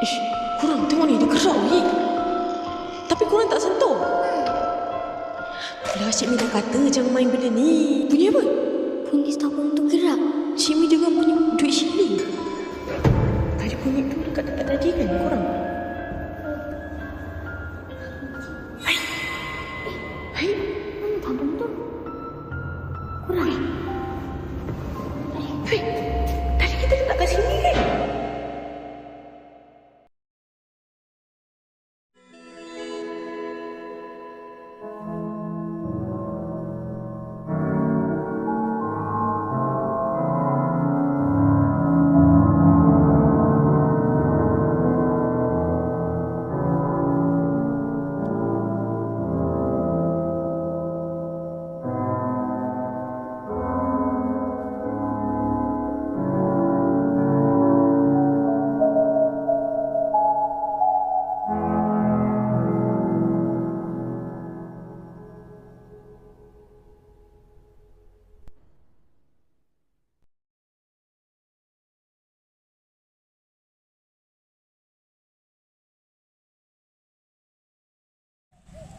Ish, korang tengok ni, dia gerak ni. Tapi korang tak sentuh. Pula Cik Mi dah kata jangan main benda ni. Bunyi apa? Bunyi tabung tu gerak. Cik Mi dengar bunyi duit shilling. Tadi bunyi tu dekat tempat tadi kan korang? Hai. Hai. Mana tabung tu? Kurang. Hai. Tadi kita letak kat sini kan?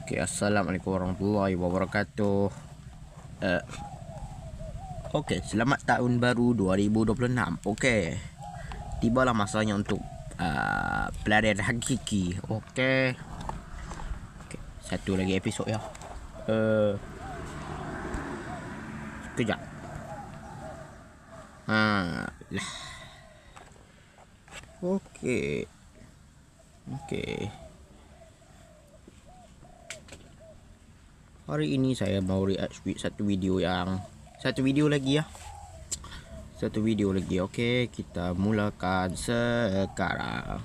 Okay, Assalamualaikum warahmatullahi wabarakatuh. Okay, selamat tahun baru 2026. Okay, tibalah masanya untuk pelarian hakiki. Okay, satu lagi episod ya. Sekejap. Lah. Okay. Hari ini saya mau react satu video lagi ya. Okey, kita mulakan sekarang.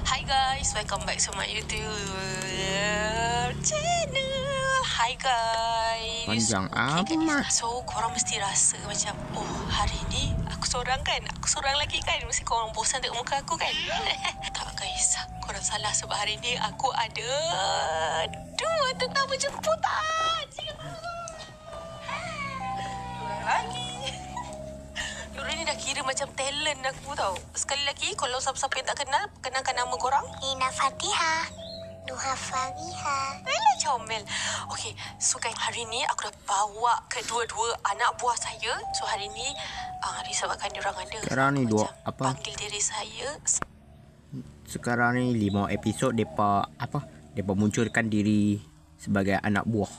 Hi guys, welcome back to my YouTube channel. Hi guys. Panjang amat. So korang mesti rasa macam, oh hari ni aku seorang kan? Aku seorang lagi kan? Mesti korang bosan tengok muka aku kan? Tak guys, korang salah sebab hari ni aku ada 2 tetamu jemputan. Diorang lagi. Diorang ni dah kira macam talent aku tau. Sekali lagi, kalau siapa-siapa yang tak kenal, kenalkan nama korang. Nina Fatihah. Nuha Fariha. Alah comel. Okay, so guys, hari ni aku dah bawa kedua-dua anak buah saya. So hari ni disebabkan diorang ada Sekarang ni dua apa? panggil diri saya. Sekarang ni 5 episod depa munculkan diri sebagai anak buah.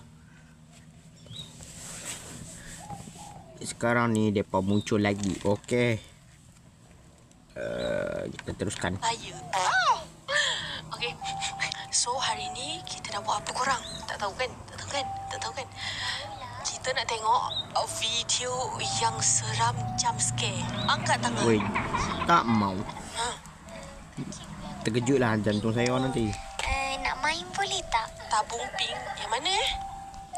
Sekarang ni depa muncul lagi. Okey. Kita teruskan. Saya. Okay. So hari ni kita dah buat apa korang? Tak tahu kan? Kita nak tengok video yang seram jump scare. Angkat tangan. Weh, tak mau. Terkejutlah jantung saya nanti. Nak main boleh tak? Tabung pink. Yang mana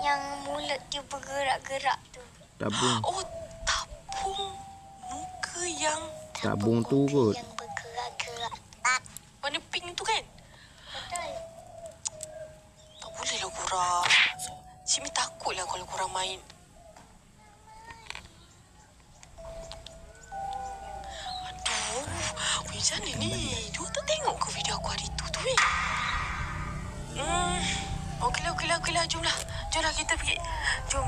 Yang mulut dia bergerak-gerak tu. Tabung. Oh, tabung muka yang Tabung tu kot. Yang bergerak-gerak. warna pink tu kan? Betul. Tak boleh lah korang. Cimi takut lah kalau korang main. Aduh, macam mana ni? Diorang tak tengok ke video aku hari tu weh? Okeylah. Jomlah kita pergi. Jom.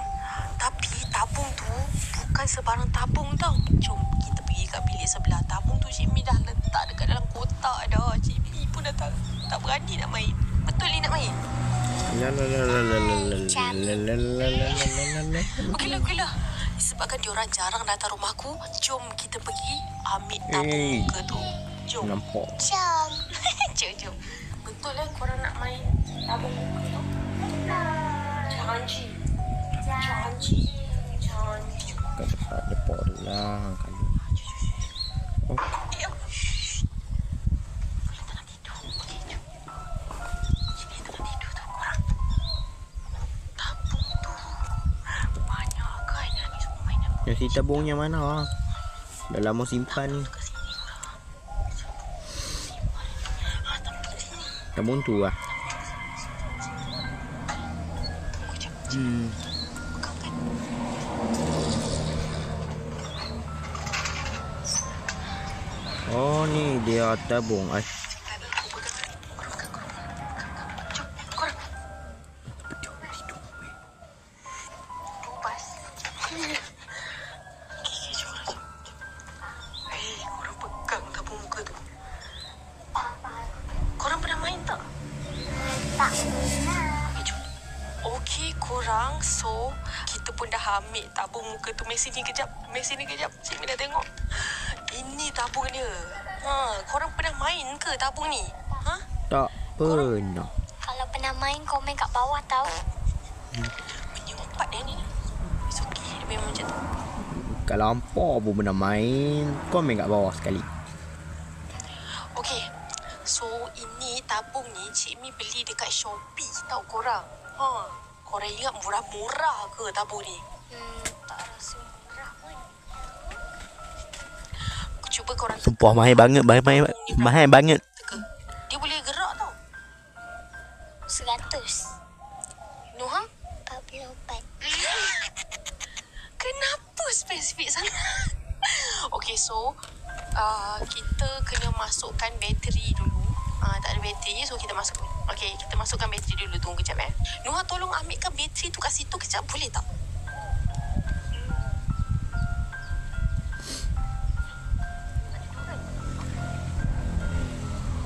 Tapi tabung tu bukan sebarang tabung tau. Jom kita pergi kat bilik sebelah. Tabung tu Cik Mi dah letak dekat dalam kotak dah. Cik Mi pun dah tak berani nak main. Betul ni nak main? Okeylah. Disebabkan diorang jarang datang rumah aku, jom kita pergi ambil tabung muka tu. Jom. Nampak. Jom. Jom. Betul korang nak main tabung muka tu? Janji. Kat tempat depa lah kali. Yang si tabungnya mana lah? Dah lama simpan ni. Tabung tu lah. Oh ni dia tabung. Korang pernah main tak? Tak. Okey, korang. So, kita pun dah ambil tabung muka tu. Mai sini kejap. Cik Min dah tengok. Ini tabung dia. Korang pernah main ke tabung ni? Ha? Tak pernah. Kalau pernah main, komen kat bawah tau. Penyempat dia ni. It's okay. Dia memang macam tu. Kalau hampa pun pernah main, komen kat bawah sekali. Okey. So, ini tabung ni Cik Mi beli dekat Shopee tau korang. Korang ingat murah-murah ke tabung ni? Tak rasa murah pun. Cuba korang Sumpah mahal banget. teka. Dia boleh gerak tau. 100. Nuha? 44. Kenapa spesifik sangat? Okey, so kita kena masukkan bateri dulu. Tak ada bateri, so kita masuk. Okey, kita masukkan bateri dulu. Tunggu kejap Nuha, tolong ambilkan bateri tu kat situ kejap, boleh tak?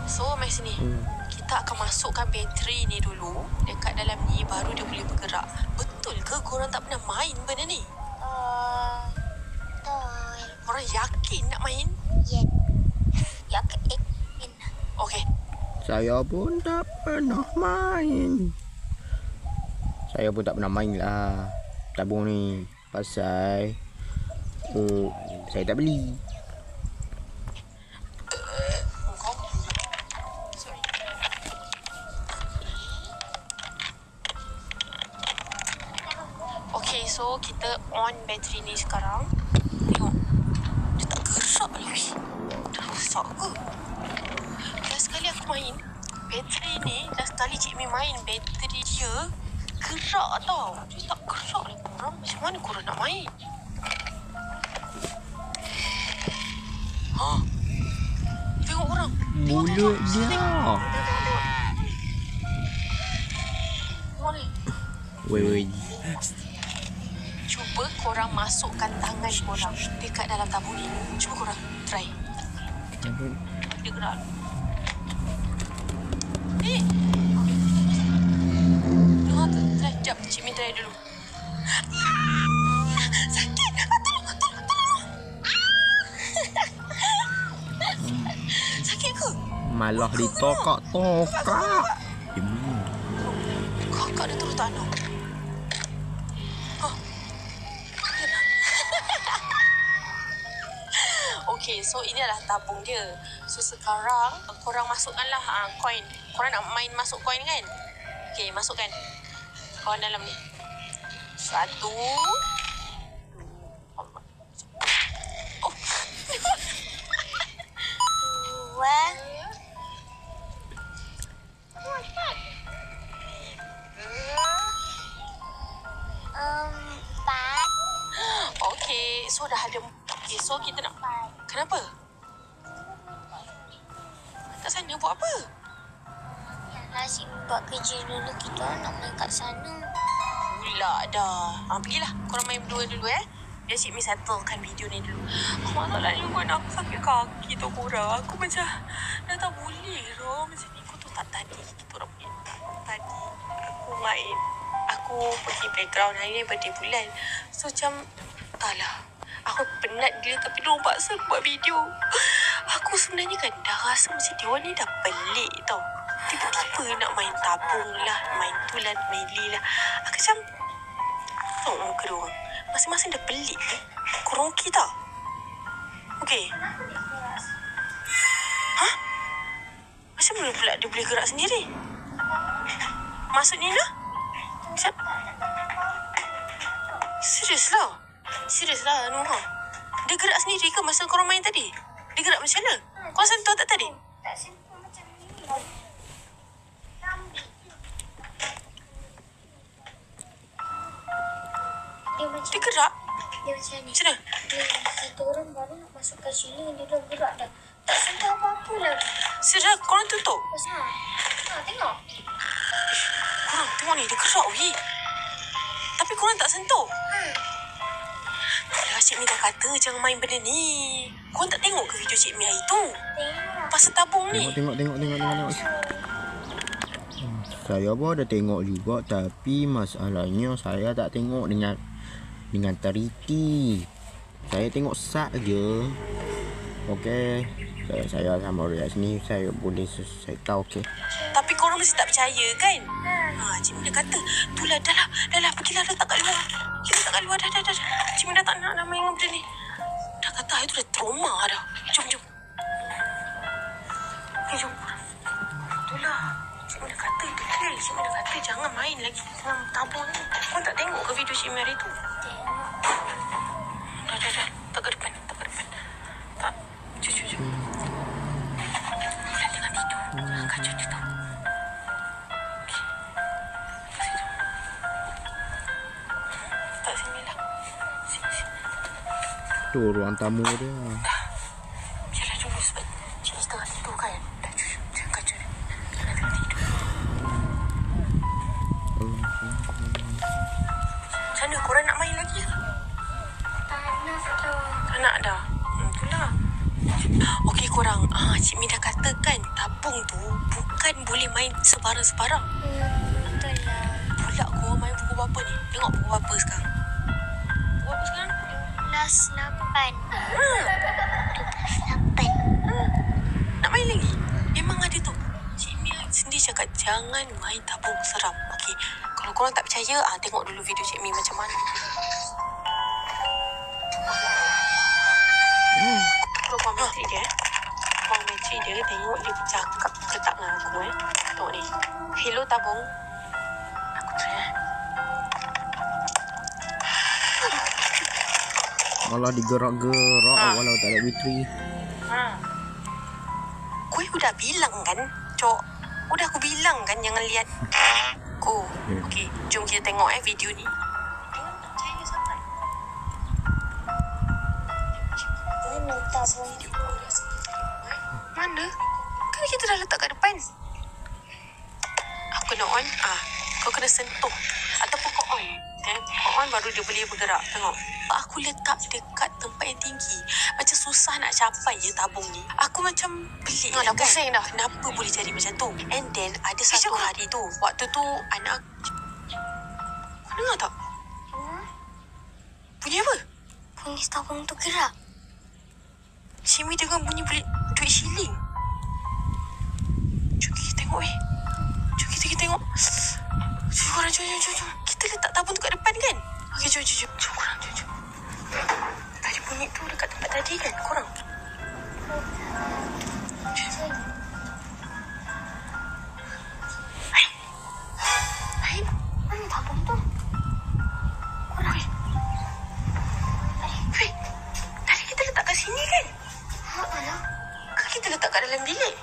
So, mari sini. Kita akan masukkan bateri ni dulu dekat dalam ni, baru dia boleh bergerak. Betul ke korang tak pernah main benda ni? Betul. Korang yakin nak main? Ya. Yakin. Okey. Saya pun tak pernah main. Lah tabung ni. Pasal saya tak beli. Okay, so kita on bateri ni sekarang. Tengok. Dia tak gerak lagi. Dah rosak ke? Last sekali aku main, bateri ni, last kali Cik Mi main, bateri dia gerak tau. Dia tak gerak ni korang. Macam mana korang nak main? Tengok korang. Mulut dia. Tengok ni. Wei. Cuba korang masukkan tangan korang dekat dalam tabung ni. Cuba korang try. Dia gerak. Nuha, try. Sekejap. Cik Min try dulu. Sakit. Tolong. Sakit ke? Malah ditokak-tokak. Kakak dia terus tanam. Okay, so ini adalah tabung dia. So sekarang korang masukkanlah koin. Korang nak main masuk koin kan? Okay, masukkan koin dalam ni. 1. Oh. 4. Okay, so dah ada. Okay, so kita nak. Kenapa? Kat sana buat apa? Lazim buat kerja dulu, kita nak main kat sana. Pula dah. Pergilah. Korang main berdua dulu Biar Cik Mi settlekan video ni dulu. Masalahnya buat aku sakit kaki tu korang. Aku macam dah tak boleh tau. Macam ni aku tu tak tadi. Kita orang punya tadi. Aku main. Aku pergi playground hari ni birthday bulan. So macam entahlah. Aku penat gila tapi diorang paksa aku buat video. Aku sebenarnya kan dah rasa macam diorang ni dah pelik tau. Tiba-tiba nak main tabung lah, main tu lah, main li lah. Aku macam, tengok muka diorang. Masing-masing dah pelik Korang okey tak? Okey? Macam mana pula dia boleh gerak sendiri? Maksudnya lah? Macam? Serius lah Nuha. Dia gerak sendiri ke masa korang main tadi? Dia gerak macam mana? Kau sentuh tak tadi? Tak sentuh macam ni. Dia gerak? Dia macam ni. Macam mana? Dia satu orang baru nak masuk ke sini, dia dah gerak dah. Tak sentuh apa-apa lagi. Sedap, korang tutup. Pasal. Tengok. Korang tengok ni, dia gerak weh. Tapi korang tak sentuh. Dah Cik Mi dah kata jangan main benda ni. Korang tak tengok ke video Cik Mi hari tu? Tengok. Pasal tabung ni. Tengok. Saya pun ada tengok juga, tapi masalahnya saya tak tengok dengan teliti. Saya tengok sat je. Okey. Saya sama Ria sini, saya boleh saya tahu okey. Tapi korang mesti tak percaya kan? Cik Mi dah kata, itulah dah lah, pergilah letak kat luar. Kita letak kat luar dah. Cik Mi dah tak nak main dengan benda ni. Dah kata hari tu dah trauma dah. Jom. Okay, jom. Itulah. Cik Mi dah kata, Cik Mi dah kata jangan main lagi dengan tabung ni. Korang tak tengok ke video Cik Mi hari tu? Dah. Tak ke depan. Tak. Jom. Bulan tengah tidur. Kacau dia tau. Tak sini lah. Sini. Tu ruang tamu dia. Biarlah dulu sebab Cik Mi tengah tidur kan. Dah jujur. Jangan kacau dia. Jangan tengah tidur. Macam mana korang nak main lagi ke? Tak nak dah. Itulah. Okey korang. Cik Mi dah katakan tabung tu bukan boleh main sebarang-sebarang. Betul lah. Pula korang main pukul berapa ni? Tengok pukul berapa sekarang. Pukul berapa sekarang? 12.8. Nak main lagi? Memang ada tu. Cik Mi sendiri cakap jangan main tabung seram. Okey. Kalau korang tak percaya, tengok dulu video Cik Mi macam mana. Kalau korang bateri dia, tengok dia bercakap letak dengan aku Tengok ni. Hello tabung. Aku try Malah digerak-gerak walau tak ada bateri. Kau udah bilang kan, Cok? Udah aku bilang kan jangan lihat. Okey, jom kita tengok video ni. Tengok tak percaya sangat. Mana tabung tu? Mana? Kan kita dah letak kat depan. Aku kena on. Kau kena sentuh. Ataupun kau on. Kau on baru dia boleh bergerak. Tengok. Aku letak dekat tempat yang tinggi. Macam susah nak capai je tabung ni. Aku macam pelik. Dah pusing dah. Kenapa boleh jadi macam tu? And then ada satu hari tu. Waktu tu anak... Kau dengar tak? Bunyi apa? Bunyi tabung tu gerak. Cik Mi dengar bunyi duit shilling. Jom kita tengok Jom kita tengok. Jom korang, jom. Kita letak tabung tu kat depan kan? Okey, jom. Jom korang, jom. Tadi bunyi tu dekat tempat tadi kan korang? Jom. Hai. Mana tabung tu? Korang. Hai. Tadi kita letak kat sini kan? Mana? Kan kita letak kat dalam bilik?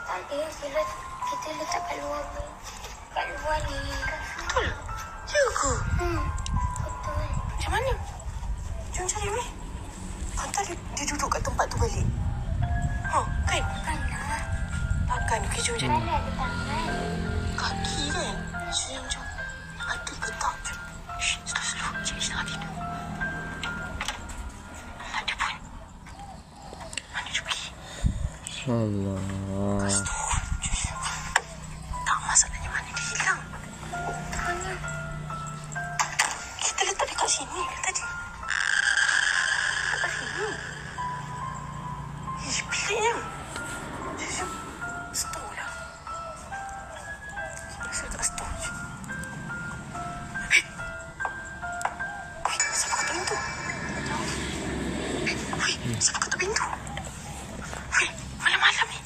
Tadi kita letak kat luar ni. Kat luar ni. Betul? Ya ke? Betul. Macam mana? Jom cari weh. Hantar dia duduk kat tempat tu balik. Kan? Mana? Takkan. Okey, jom. Mana ada tangan? Kaki kan? Jom. Ada ke tak? Jom. Slow. Cik Mi tengah tidur. Ada pun. Mana dia pergi? Allah. Tak, masalahnya mana dia hilang? Mana? Kita letak dekat sini kan tadi? Dekat sini. Peliknya. Jom. Store lah. Rasa tak store je. Siapa ketuk pintu? Siapa ketuk pintu? Malam-malam ni.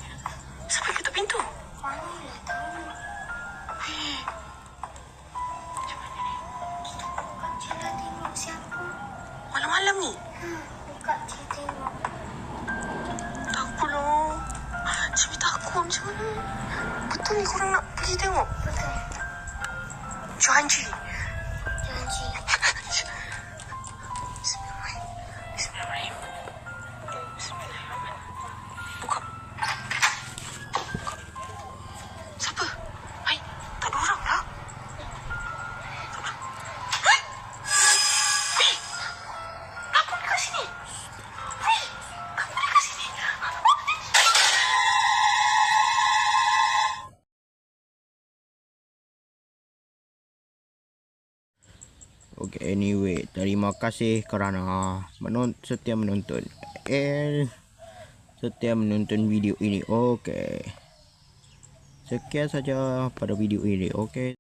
Siapa yang ketuk pintu? Mana lah tahu. Macam mana ni? Cik nak tengok siapa? Malam-malam ni? Buka cik tengok. Takut lah. Cik Mi takut macam mana? Betul ni korang nak pergi tengok? Betul. Janji. Janji. Bismillahirrahmanirrahim. Okay, anyway, terima kasih kerana setia menonton. Setia menonton video ini. Okay. Sekian saja pada video ini. Okay.